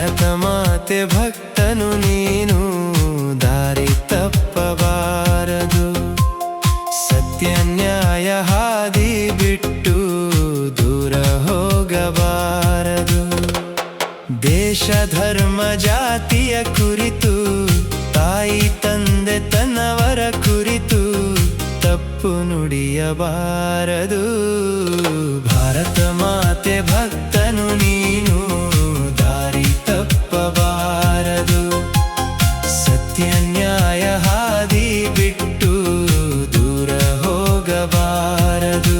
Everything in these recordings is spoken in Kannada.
ಭಾರತ ಮಾತೆ ಭಕ್ತನು ನೀನು, ದಾರಿ ತಪ್ಪಬಾರದು. ಸತ್ಯ ನ್ಯಾಯ ಹಾದಿ ಬಿಟ್ಟು ದೂರ ಹೋಗಬಾರದು. ದೇಶ ಧರ್ಮ ಜಾತಿಯ ಕುರಿತು, ತಾಯಿ ತಂದೆ ತನ್ನವರ ಕುರಿತು ತಪ್ಪು ನುಡಿಯಬಾರದು. ಭಾರತ ಮಾತೆ ಭಕ್ತನು ನೀನು, ದಾರಿ ತಪ್ಪಬಾರದು. ಸತ್ಯ ನ್ಯಾಯ ಹಾದಿ ಬಿಟ್ಟು ದೂರ ಹೋಗಬಾರದು.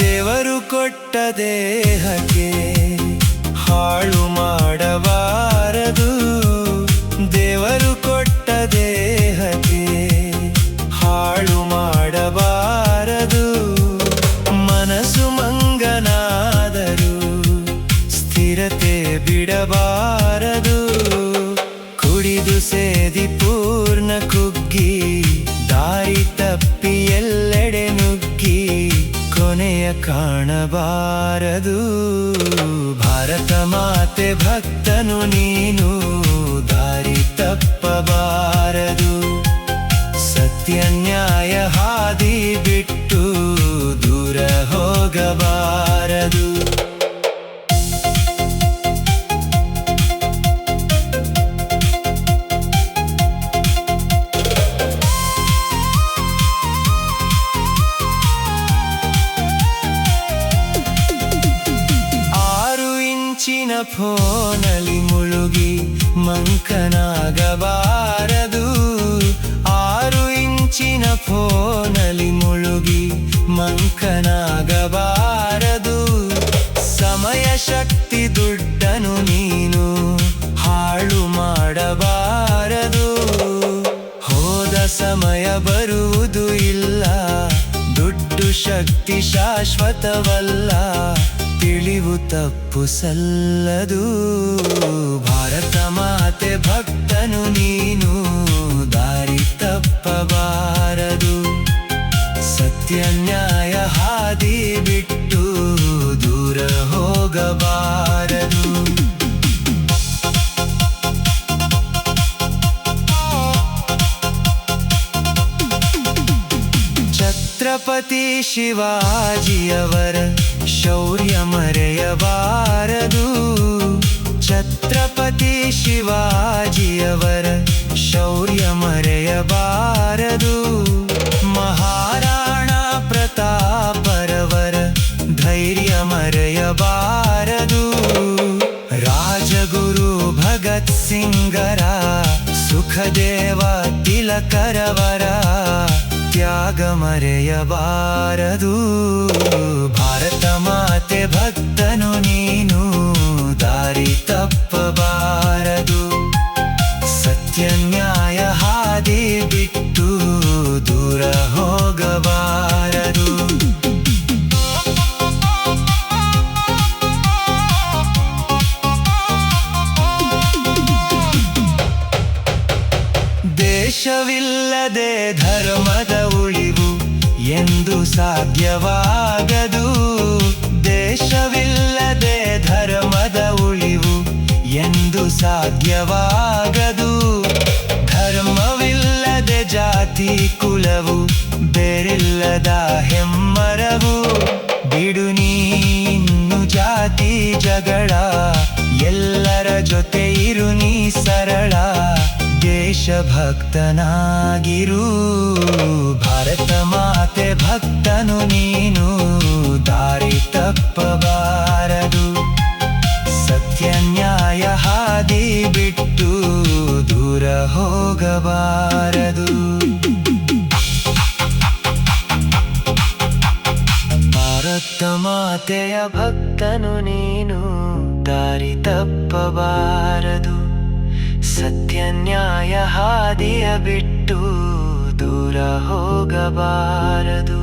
ದೇವರು ಕೊಟ್ಟ ದೇಹಕ್ಕೆ ಹಾಳು ಮಾಡಬಾರದು. ದೇವರು ಕೊಟ್ಟ ದೇಹಕ್ಕೆ ಹಾಳು ಮಾಡಬಾರದು. ಮನಸ್ಸು ಮಂಗನಾದರೂ ಸ್ಥಿರತೆ ಬಿಡಬಾರದು. ಕುಡಿದು ಸೇದಿ ಪೂರ್ಣ ಕುಗ್ಗಿ, ದಾರಿ ತಪ್ಪಿ ಎಲ್ಲೆಡೆ ನುಗ್ಗಿ ಕೊನೆಯ ಕಾಣಬಾರದು. ಭಾರತ ಮಾತೆ ಭಕ್ತನು ನೀನು, ದಾರಿ ತಪ್ಪಬಾರದು. ಸತ್ಯ ನ್ಯಾಯ ಹಾದಿ ಬಿಟ್ಟು ದೂರ ಹೋಗಬಾರದು. ಚಿನ್ನ ಫೋನಲ್ಲಿ ಮುಳುಗಿ ಮಂಕನಾಗಬಾರದು. 6 ಇಂಚಿನ ಫೋನಲ್ಲಿ ಮುಳುಗಿ ಮಂಕನಾಗಬಾರದು. ಸಮಯ ಶಕ್ತಿ ದುಡ್ಡನು ನೀನು ಹಾಳು ಮಾಡಬಾರದು. ಹೋದ ಸಮಯ ಬರುವುದು ಇಲ್ಲ, ದುಡ್ಡು ಶಕ್ತಿ ಶಾಶ್ವತವಲ್ಲ. ತಿಳಿವು ತಪ್ಪು ಸಲ್ಲದು. ಭಾರತ ಮಾತೆ ಭಕ್ತನು ನೀನು, ದಾರಿ ತಪ್ಪಬಾರದು. ಸತ್ಯ ನ್ಯಾಯ ಹಾದಿ ಬಿಟ್ಟು ದೂರ ಹೋಗಬಾರದು. ಛತ್ರಪತಿ ಶಿವಾಜಿಯವರ ಶೌರ್ಯ ಮರೆಯಬಾರದು. ಛತ್ರಪತಿ ಶಿವಾಜಿಯವರ ಶೌರ್ಯ ಮರೆಯಬಾರದು. ಮಹಾರಾಣ ಪ್ರತಾಪರವರ ಧೈರ್ಯ ಮರೆಯಬಾರದು. ರಾಜಗುರು ಭಗತ್ ಸಿಂಗರ, ಸುಖದೇವ ತಿಲಕರವರ ತ್ಯಾಗ ಮರೆಯಬಾರದು. ಭಾರತ ಮಾತೆ ಭಕ್ತನು ನೀನು, ದಾರಿ ತಪ್ಪಬಾರದು. ಸತ್ಯ ನ್ಯಾಯ ಹಾದಿ ಬಿಟ್ಟು ದೂರ ಹೋಗಬಾರದು. ದೇಶವಿಲ್ಲದೆ ಧರ್ಮದ ಉಳಿವು ಎಂದು ಸಾಧ್ಯವಾಗದು. ದೇಶವಿಲ್ಲದೆ ಧರ್ಮದ ಉಳಿವು ಎಂದು ಸಾಧ್ಯವಾಗದು. ಧರ್ಮವಿಲ್ಲದೆ ಜಾತಿ ಕುಲವು ಬೇರಿಲ್ಲದ ಹೆಮ್ಮರವು. ಬಿಡು ನೀನು ಜಾತಿ ಜಗಳ, ಎಲ್ಲರ ಜೊತೆ ಇರು ನೀ ಸರಳ. ದೇಶಭಕ್ತನಾಗಿರು. ಭಾರತ ಮಾತೆ ಭಕ್ತನು ನೀನು, ದಾರಿ ತಪ್ಪಬಾರದು. ಸತ್ಯ ನ್ಯಾಯ ಹಾದಿ ಬಿಟ್ಟು ದೂರ ಹೋಗಬಾರದು. ಭಾರತ ಮಾತೆಯ ಭಕ್ತನು ನೀನು, ದಾರಿ ತಪ್ಪಬಾರದು. ಸತ್ಯ ನ್ಯಾಯ ಹಾದಿಯ ಬಿಟ್ಟು ದೂರ ಹೋಗಬಾರದು.